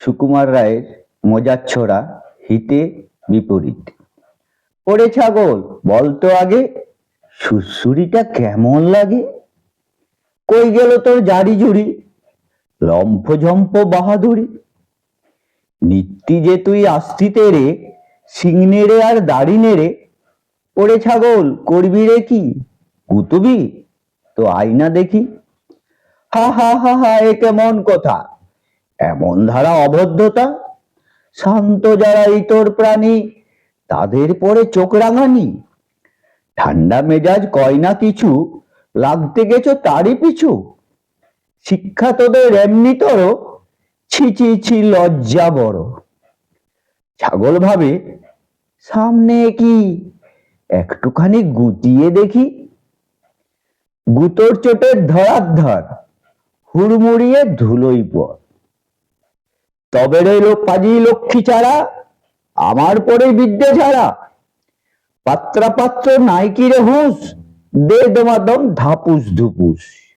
সুকুমার রায়ের মজার ছড়া হিতে বিপরীত। ওরে ছাগল, বলতো আগে সুড়সুড়িটা কেমন লাগে? কই গেল তোর জারি জুড়ি, লম্ফ ঝম্প বাহাদুরি? নিত্যি যে তুই আসতি তেরে, শিং নেড়ে আর দাড়ি নেড়ে। ওরে ছাগল, করবি রে কি, গুতবি? তো আয়না দেখি। হা হা হা হা, এ কেমন কথা, এমন ধারা অভদ্রতা? শান্ত যারা ইতর প্রাণী, তাদের পরে চোখ রাঙানি? ঠান্ডা মেজাজ কয় না কিছু, লাগতে গেছো তারই পিছু? শিক্ষা তোদের এমনি তর, ছি ছি ছি, লজ্জা বড়। ছাগল ভাবে, সামনে কি, একটুখানি গুটিয়ে দেখি। গুতোর চোটের ধরার হুড়মুড়িয়ে ধুলোই পর। তবে রইল পাজি লক্ষ্মী ছাড়া, আমার পরে বিদ্যে ছাড়া। পাত্রা পাত্র নাই কি রে হুঁশ, দে দমাদম ধাপুস ধুপুস।